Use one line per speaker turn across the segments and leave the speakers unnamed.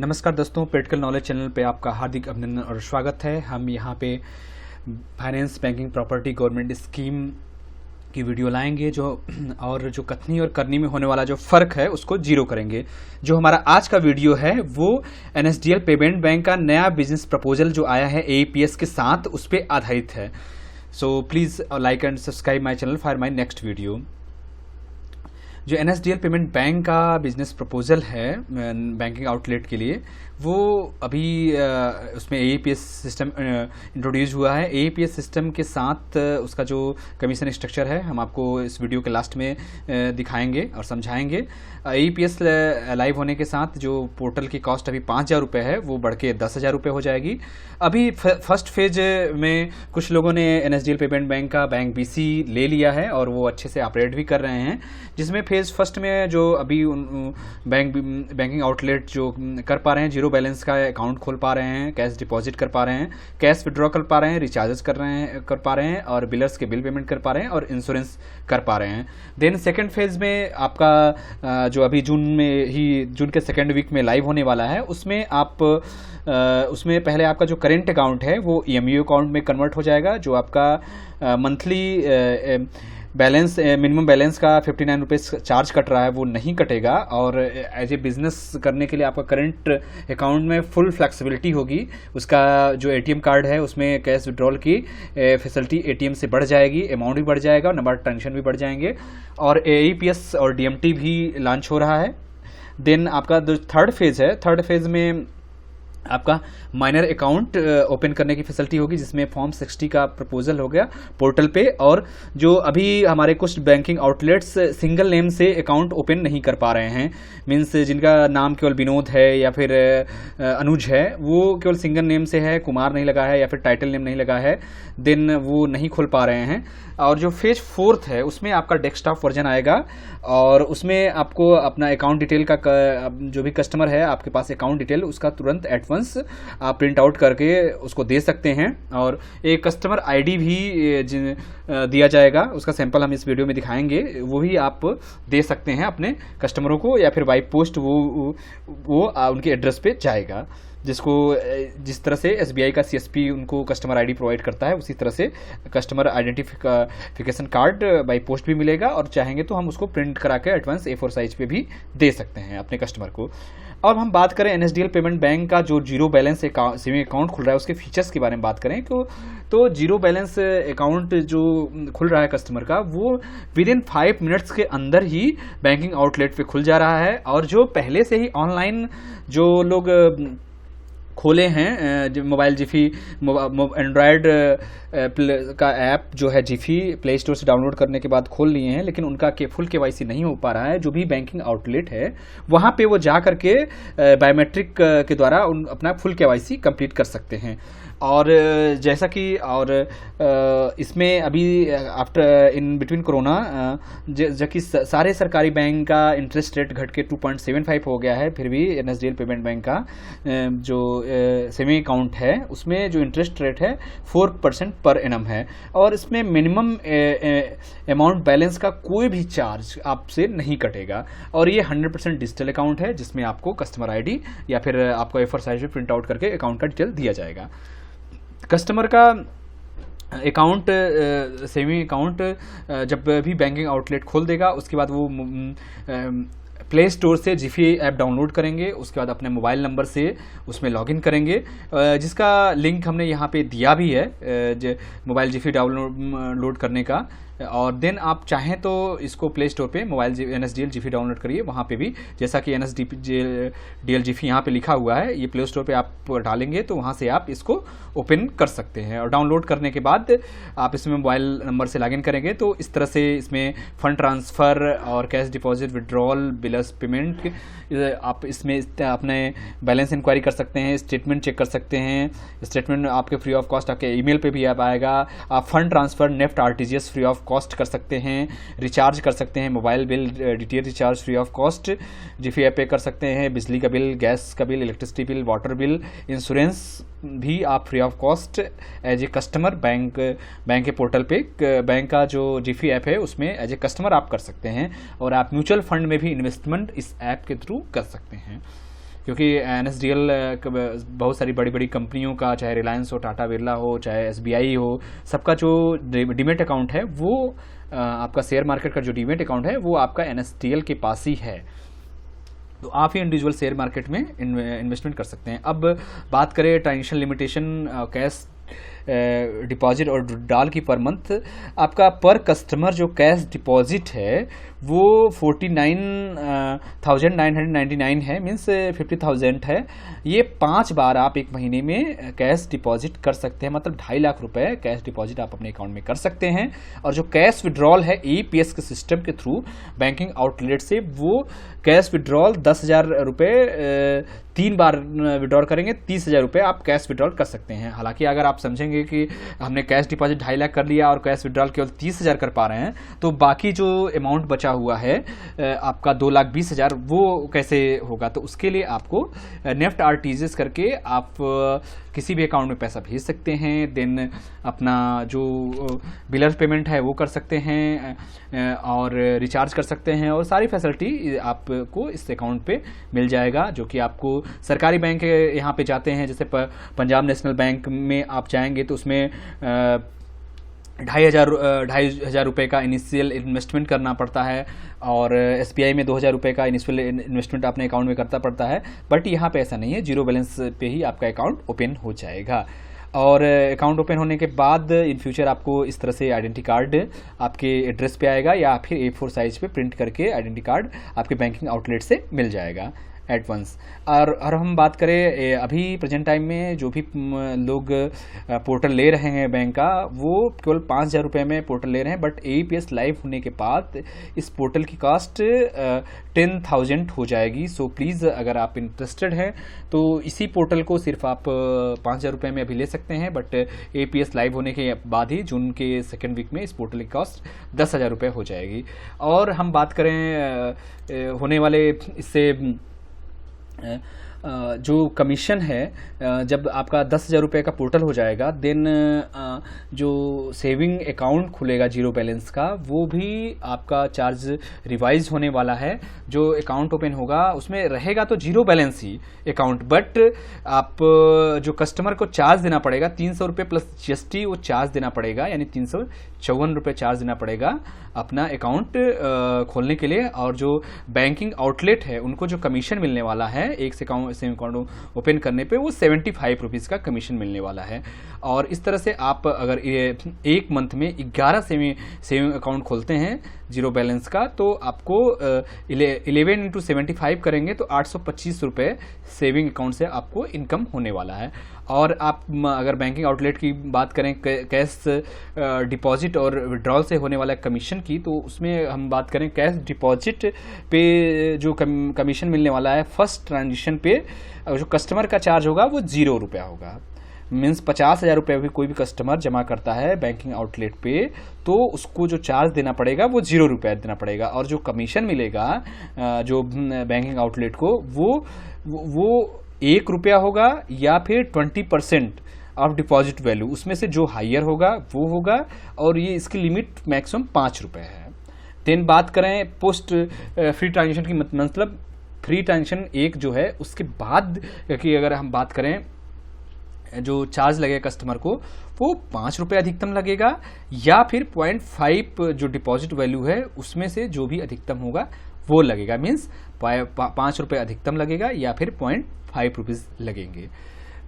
नमस्कार दोस्तों, practical knowledge channel पे आपका हार्दिक अभिनंदन और स्वागत है। हम यहाँ पे finance, banking, property, government scheme की वीडियो लाएंगे जो कथनी और करनी में होने वाला जो फ़र्क है उसको जीरो करेंगे। जो हमारा आज का वीडियो है वो एनएसडीएल पेमेंट बैंक का नया बिजनेस प्रपोजल जो आया है एईपीएस के साथ उस पर आधारित है। So please like and subscribe my channel for my next video. जो एनएसडीएल पेमेंट बैंक का बिजनेस प्रपोजल है बैंकिंग आउटलेट के लिए, वो अभी उसमें एईपीएस सिस्टम इंट्रोड्यूस हुआ है। एईपीएस सिस्टम के साथ उसका जो कमीशन स्ट्रक्चर है हम आपको इस वीडियो के लास्ट में दिखाएंगे और समझाएंगे। एईपीएस लाइव होने के साथ जो पोर्टल की कॉस्ट अभी 5,000 रुपये है वो बढ़ के 10,000 रुपये हो जाएगी। अभी फर्स्ट फेज में कुछ लोगों ने एनएसडीएल पेमेंट बैंक का बैंक बीसी ले लिया है और वो अच्छे से ऑपरेट भी कर रहे हैं, जिसमें फेज फर्स्ट में जो अभी बैंकिंग आउटलेट जो कर पा रहे हैं, जीरो बैलेंस का अकाउंट खोल पा रहे हैं, कैश डिपॉजिट कर पा रहे हैं, कैश विड्रॉ कर पा रहे हैं, रिचार्जेस कर पा रहे हैं और बिलर्स के बिल पेमेंट कर पा रहे हैं और इंश्योरेंस कर पा रहे हैं। देन सेकेंड फेज में आपका जो अभी जून के सेकेंड वीक में लाइव होने वाला है, उसमें पहले आपका जो करेंट अकाउंट है वो ईएमयू अकाउंट में कन्वर्ट हो जाएगा। जो आपका मंथली बैलेंस, मिनिमम बैलेंस का 59 रुपीज़ चार्ज कट रहा है वो नहीं कटेगा और एज ए बिजनेस करने के लिए आपका करंट अकाउंट में फुल फ्लेक्सिबिलिटी होगी। उसका जो एटीएम कार्ड है उसमें कैश विड्रॉल की फैसिलिटी एटीएम से बढ़ जाएगी, अमाउंट भी बढ़ जाएगा और नंबर ट्रांजेक्शन भी बढ़ जाएंगे और एईपीएस और डीएमटी भी लॉन्च हो रहा है। देन आपका जो थर्ड फेज में आपका माइनर अकाउंट ओपन करने की फैसिलिटी होगी, जिसमें फॉर्म 60 का प्रपोजल हो गया पोर्टल पे। और जो अभी हमारे कुछ बैंकिंग आउटलेट्स सिंगल नेम से अकाउंट ओपन नहीं कर पा रहे हैं, मीन्स जिनका नाम केवल विनोद है या फिर अनुज है, वो केवल सिंगल नेम से है, कुमार नहीं लगा है या फिर टाइटल नेम नहीं लगा है, देन वो नहीं खोल पा रहे हैं। और जो फेज फोर्थ है उसमें आपका डेस्कटॉप वर्जन आएगा और उसमें आपको अपना अकाउंट डिटेल का जो भी कस्टमर है आपके पास अकाउंट डिटेल उसका तुरंत एडवांस आप प्रिंट आउट करके उसको दे सकते हैं और एक कस्टमर आईडी भी दिया जाएगा। उसका सैंपल हम इस वीडियो में दिखाएंगे, वो भी आप दे सकते हैं अपने कस्टमरों को या फिर बाई पोस्ट वो उनके एड्रेस पे जाएगा। जिस तरह से एसबीआई का सीएसपी उनको कस्टमर आईडी प्रोवाइड करता है, उसी तरह से customer identification card by post भी मिलेगा और चाहेंगे तो हम उसको प्रिंट करा के एडवांस A4 साइज पे भी दे सकते हैं अपने कस्टमर को। अब हम बात करें एनएसडीएल पेमेंट बैंक का जो जीरो बैलेंस सेविंग अकाउंट खुल रहा है उसके फीचर्स के बारे में बात करें तो जीरो बैलेंस अकाउंट जो खुल रहा है कस्टमर का, वो विद इन 5 मिनट्स के अंदर ही बैंकिंग आउटलेट पे खुल जा रहा है। और जो पहले से ही ऑनलाइन जो लोग खोले हैं, जो मोबाइल जिफी एंड्रॉयड का ऐप जो है जिफी प्ले स्टोर से डाउनलोड करने के बाद खोल लिए हैं, लेकिन उनका फुल केवाईसी नहीं हो पा रहा है। जो भी बैंकिंग आउटलेट है वहाँ पे वो जा करके बायोमेट्रिक के द्वारा अपना फुल केवाईसी कंप्लीट कर सकते हैं। और जैसा कि इसमें अभी आफ्टर इन बिटवीन कोरोना जबकि सारे सरकारी बैंक का इंटरेस्ट रेट घट के 2.75 हो गया है, फिर भी एनएसडीएल पेमेंट बैंक का जो सेविंग अकाउंट है उसमें जो इंटरेस्ट रेट है 4% पर एनम है और इसमें मिनिमम अमाउंट बैलेंस का कोई भी चार्ज आपसे नहीं कटेगा और ये 100% डिजिटल अकाउंट है, जिसमें आपको कस्टमर आईडी या फिर आपको A4 साइज में प्रिंट आउट करके अकाउंट का डिटेल दिया जाएगा। कस्टमर का अकाउंट सेविंग अकाउंट जब भी बैंकिंग आउटलेट खोल देगा उसके बाद वो प्ले स्टोर से जिफी ऐप डाउनलोड करेंगे, उसके बाद अपने मोबाइल नंबर से उसमें लॉगिन करेंगे, जिसका लिंक हमने यहाँ पे दिया भी है मोबाइल जिफी डाउनलोड करने का। और देन आप चाहें तो इसको प्ले स्टोर पे मोबाइल एनएसडीएल जिफी डाउनलोड करिए, वहाँ पे भी जैसा कि एनएसडीएल जिफी यहाँ पे लिखा हुआ है, ये प्ले स्टोर पे आप डालेंगे तो वहाँ से आप इसको ओपन कर सकते हैं। और डाउनलोड करने के बाद आप इसमें मोबाइल नंबर से लॉगिन करेंगे तो इस तरह से इसमें फंड ट्रांसफ़र और cash deposit, withdrawal, billers payment, आप इसमें अपने बैलेंस इंक्वायरी कर सकते हैं, स्टेटमेंट चेक कर सकते हैं। स्टेटमेंट आपके फ्री ऑफ कॉस्ट आपके ईमेल पे भी आएगा। आप fund transfer, NEFT, RTGS free of cost कर सकते हैं, रिचार्ज कर सकते हैं, mobile bill DTH recharge free of cost Jiffy app पे कर सकते हैं, बिजली का बिल, गैस का bill, electricity bill, water bill, insurance भी आप free of cost as a customer bank के पोर्टल पे बैंक का जो जिफी ऐप है उसमें एज ए कस्टमर आप कर सकते हैं और आप म्यूचुअल फंड में भी इन्वेस्टमेंट इस ऐप के थ्रू कर सकते हैं। क्योंकि NSDL बहुत सारी बड़ी बड़ी कंपनियों का, चाहे रिलायंस हो, टाटा बिरला हो, चाहे SBI हो, सबका जो डीमेट अकाउंट है वो आपका शेयर मार्केट का जो डीमेट अकाउंट है वो आपका NSDL के पास ही है। तो आप ही इंडिविजुअल शेयर मार्केट में इन्वेस्टमेंट कर सकते हैं। अब बात करें ट्रांजेक्शन लिमिटेशन, कैश डिपॉजिट और विड्रॉल की पर मंथ, आपका पर कस्टमर जो कैश डिपॉजिट है वो 49,999 है, मीन्स 50,000 है। ये 5 बार आप एक महीने में कैश डिपॉजिट कर सकते हैं, मतलब 2.5 लाख रुपए कैश डिपॉजिट आप अपने अकाउंट में कर सकते हैं। और जो कैश विड्रॉल है EPS के सिस्टम के थ्रू बैंकिंग आउटलेट से, वो कैश विड्रॉल 10,000 रुपये 3 बार विड्रॉल करेंगे, 30,000 रुपये आप कैश विड्रॉल कर सकते हैं। हालांकि अगर आप समझेंगे कि हमने कैश डिपॉजिट 2.5 लाख कर लिया और कैश विड्रॉल केवल 30,000 कर पा रहे हैं, तो बाकी जो अमाउंट बचा हुआ है आपका 2,20,000, वो कैसे होगा? तो उसके लिए आपको नेफ्ट RTGS करके आप किसी भी अकाउंट में पैसा भेज सकते हैं। देन अपना जो बिलर पेमेंट है वो कर सकते हैं और रिचार्ज कर सकते हैं, और सारी फैसिलिटी आपको इस अकाउंट पे मिल जाएगा। जो कि आपको सरकारी बैंक यहाँ पे जाते हैं, जैसे पंजाब नेशनल बैंक में आप जाएंगे तो उसमें 2,500 रुपये का इनिशियल इन्वेस्टमेंट करना पड़ता है, और SBI में 2,000 रुपये का इनिशियल इन्वेस्टमेंट अपने अकाउंट में करना पड़ता है। बट यहाँ पे ऐसा नहीं है, जीरो बैलेंस पे ही आपका अकाउंट ओपन हो जाएगा। और अकाउंट ओपन होने के बाद इन फ्यूचर आपको इस तरह से आइडेंटिटी कार्ड आपके एड्रेस पे आएगा, या फिर A4 साइज पे प्रिंट करके आइडेंटिटी कार्ड आपके बैंकिंग आउटलेट से मिल जाएगा एट वंस। और हम बात करें अभी प्रेजेंट टाइम में जो भी लोग पोर्टल ले रहे हैं बैंक का, वो केवल 5,000 रुपये में पोर्टल ले रहे हैं। बट AEPS लाइव होने के बाद इस पोर्टल की कॉस्ट 10,000 हो जाएगी। सो प्लीज़ अगर आप इंटरेस्टेड हैं तो इसी पोर्टल को सिर्फ आप 5,000 रुपये में अभी ले सकते हैं। बट AEPS लाइव होने के बाद ही जून के 2nd वीक में इस पोर्टल की कॉस्ट 10,000 रुपये हो जाएगी। और हम बात करें होने वाले इससे जो कमीशन है, जब आपका 10,000 रुपये का पोर्टल हो जाएगा, देन जो सेविंग अकाउंट खुलेगा जीरो बैलेंस का, वो भी आपका चार्ज रिवाइज होने वाला है। जो अकाउंट ओपन होगा उसमें रहेगा तो zero balance he account, but आप जो कस्टमर को चार्ज देना पड़ेगा 300 रुपये प्लस GST वो चार्ज देना पड़ेगा, यानी 354 रुपये चार्ज देना पड़ेगा अपना अकाउंट खोलने के लिए। और जो बैंकिंग आउटलेट है उनको जो कमीशन मिलने वाला है एक सेविंग अकाउंट ओपन करने पे, वो 75 रुपीज़ का कमीशन मिलने वाला है। और इस तरह से आप अगर एक मंथ में 11 सेविंग अकाउंट खोलते हैं जीरो बैलेंस का, तो आपको 11 × 75 करेंगे तो 825 रुपये सेविंग अकाउंट से आपको इनकम होने वाला है। और आप अगर बैंकिंग आउटलेट की बात करें कैश डिपॉजिट और विड्रॉल से होने वाला कमीशन की, तो उसमें हम बात करें कैश डिपॉजिट पे जो कमीशन मिलने वाला है फर्स्ट ट्रांजेक्शन पे, जो कस्टमर का चार्ज होगा वो 0 रुपया होगा। मीन्स 50,000 रुपये भी कोई भी कस्टमर जमा करता है बैंकिंग आउटलेट पे, तो उसको जो चार्ज देना पड़ेगा वो 0 रुपया देना पड़ेगा। और जो कमीशन मिलेगा जो बैंकिंग आउटलेट को, वो 1 रुपया होगा, या फिर 20% ऑफ डिपॉजिट वैल्यू, उसमें से जो हायर होगा वो होगा। और ये इसकी लिमिट मैक्सिमम 5 रुपये है। देन बात करें पोस्ट फ्री ट्रांजेक्शन की, मतलब फ्री ट्रांजेक्शन एक जो है उसके बाद कि अगर हम बात करें जो चार्ज लगेगा कस्टमर को, वो 5 रुपये अधिकतम लगेगा, या फिर 0.5 जो डिपॉजिट वैल्यू है उसमें से जो भी अधिकतम होगा वो लगेगा। मीन्स 5 रुपये अधिकतम लगेगा, या फिर 0.5 रुपीज़ लगेंगे।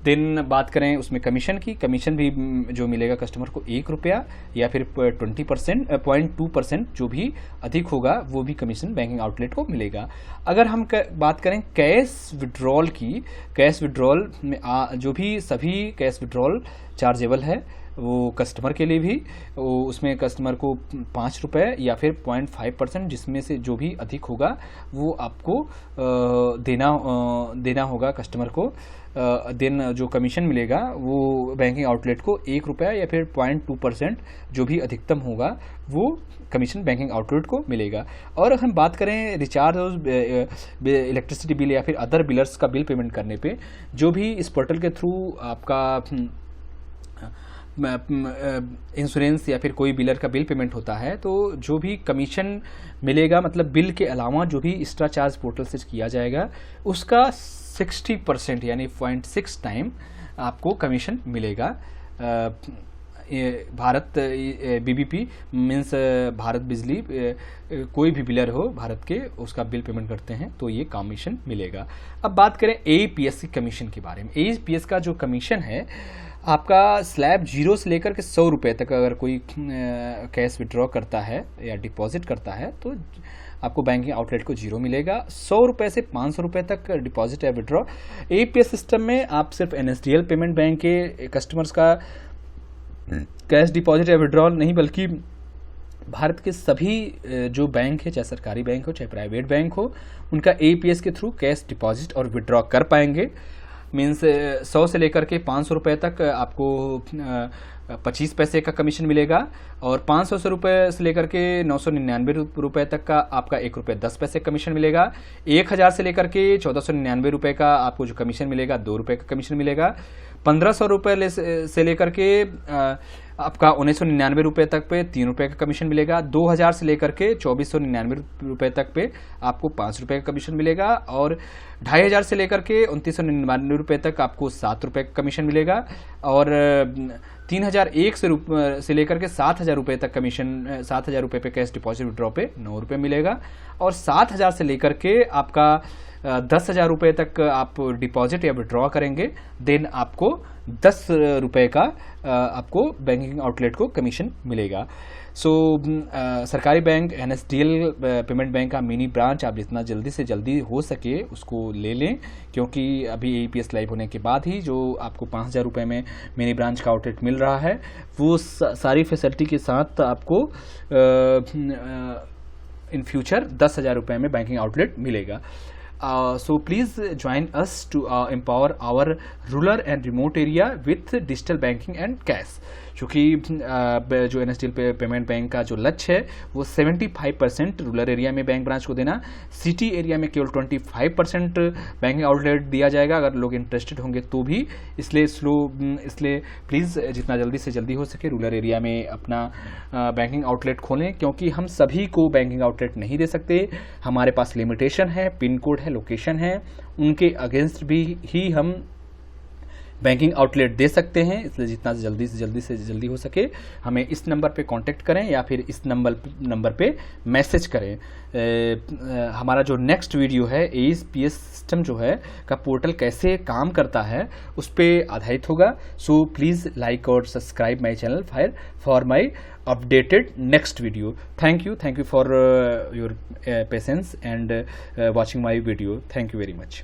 देन बात करें उसमें कमीशन की, कमीशन भी जो मिलेगा कस्टमर को 1 रुपया, या फिर 0.2% जो भी अधिक होगा वो भी कमीशन बैंकिंग आउटलेट को मिलेगा। अगर हम बात करें कैश विड्रॉल की, कैश विड्रॉल में जो भी सभी कैश विड्रॉल चार्जेबल है वो कस्टमर के लिए भी, उसमें कस्टमर को 5 रुपये या फिर 0.5%, जिसमें से जो भी अधिक होगा वो आपको देना होगा कस्टमर को। देन जो कमीशन मिलेगा वो बैंकिंग आउटलेट को 1 रुपया या फिर 0.2% जो भी अधिकतम होगा वो कमीशन बैंकिंग आउटलेट को मिलेगा। और हम बात करें रिचार्ज और इलेक्ट्रिसिटी बिल या फिर अदर बिलर्स का बिल पेमेंट करने पे, जो भी इस पोर्टल के थ्रू आपका इंश्योरेंस या फिर कोई बिलर का बिल पेमेंट होता है तो जो भी कमीशन मिलेगा, मतलब बिल के अलावा जो भी एक्स्ट्रा चार्ज पोर्टल से किया जाएगा उसका 60% यानी 0.6 टाइम आपको कमीशन मिलेगा। भारत बीबीपी मीन्स भारत बिजली, कोई भी बिलर हो भारत के उसका बिल पेमेंट करते हैं तो ये कमीशन मिलेगा। अब बात करें एईपीएस की कमीशन के बारे में। एईपीएस का जो कमीशन है आपका स्लैब 0 से लेकर के 100 रुपये तक अगर कोई कैश विड्रॉ करता है या डिपॉजिट करता है तो आपको बैंकिंग आउटलेट को 0 मिलेगा। 100 रुपये से 500 रुपये तक डिपॉजिट या विड्रॉ एईपीएस सिस्टम में आप सिर्फ एनएसडीएल पेमेंट बैंक के कस्टमर्स का कैश डिपॉजिट या विड्रॉल नहीं बल्कि भारत के सभी जो बैंक है, चाहे सरकारी बैंक हो चाहे प्राइवेट बैंक हो, उनका एईपीएस के थ्रू कैश डिपॉजिट और विड्रॉ कर पाएंगे। मीन्स 100 से लेकर के 500 रुपये तक आपको 25 पैसे का कमीशन मिलेगा और 500 रुपये से लेकर के 999 रुपये तक का आपका 1 रुपये 10 पैसे कमीशन मिलेगा। 1000 से लेकर के 1499 रुपये का आपको जो कमीशन मिलेगा 2 रुपये का कमीशन मिलेगा। 1500 रुपये से लेकर के आपका 1999 रुपये तक पे 3 रुपये का कमीशन मिलेगा। 2000 से लेकर के 2499 रुपये तक पे आपको 5 रुपये का कमीशन मिलेगा और 2500 से लेकर के 2999 रुपये तक आपको 7 रुपये का कमीशन मिलेगा और 3001 से लेकर के 7000 रुपये तक कमीशन, 7000 रुपये पे कैश डिपॉजिट विड्रॉ पे 9 रुपये मिलेगा और 7000 से लेकर के आपका 10,000 रुपये तक आप डिपॉजिट या विड्रॉ करेंगे देन आपको 10 रुपये का आपको बैंकिंग आउटलेट को कमीशन मिलेगा। सो सरकारी बैंक एनएसडीएल पेमेंट बैंक का मिनी ब्रांच आप जितना जल्दी से जल्दी हो सके उसको ले लें, क्योंकि अभी एईपीएस लाइव होने के बाद ही जो आपको 5,000 रुपये में मिनी ब्रांच का आउटलेट मिल रहा है वो सारी फैसिलिटी के साथ आपको इन फ्यूचर 10,000 रुपये में बैंकिंग आउटलेट मिलेगा। So please join us to empower our rural and remote area with digital banking and cash। क्योंकि जो एनएसडीएल पेमेंट बैंक का जो लक्ष्य है वो 75% रूरल एरिया में बैंक ब्रांच को देना, सिटी एरिया में केवल 25% बैंकिंग आउटलेट दिया जाएगा अगर लोग इंटरेस्टेड होंगे तो भी। इसलिए प्लीज़ जितना जल्दी से जल्दी हो सके रूरल एरिया में अपना बैंकिंग आउटलेट खोलें, क्योंकि हम सभी को बैंकिंग आउटलेट नहीं दे सकते। हमारे पास लिमिटेशन है, पिन कोड है, लोकेशन है, उनके अगेंस्ट भी ही हम बैंकिंग आउटलेट दे सकते हैं। इसलिए जितना जल्दी हो सके हमें इस नंबर पे कांटेक्ट करें या फिर इस नंबर पे मैसेज करें। हमारा जो नेक्स्ट वीडियो है एईपीएस सिस्टम जो है का पोर्टल कैसे काम करता है उस पर आधारित होगा। सो प्लीज़ लाइक और subscribe my channel for my updated next video। thank you for your patience and watching my video। thank you very much।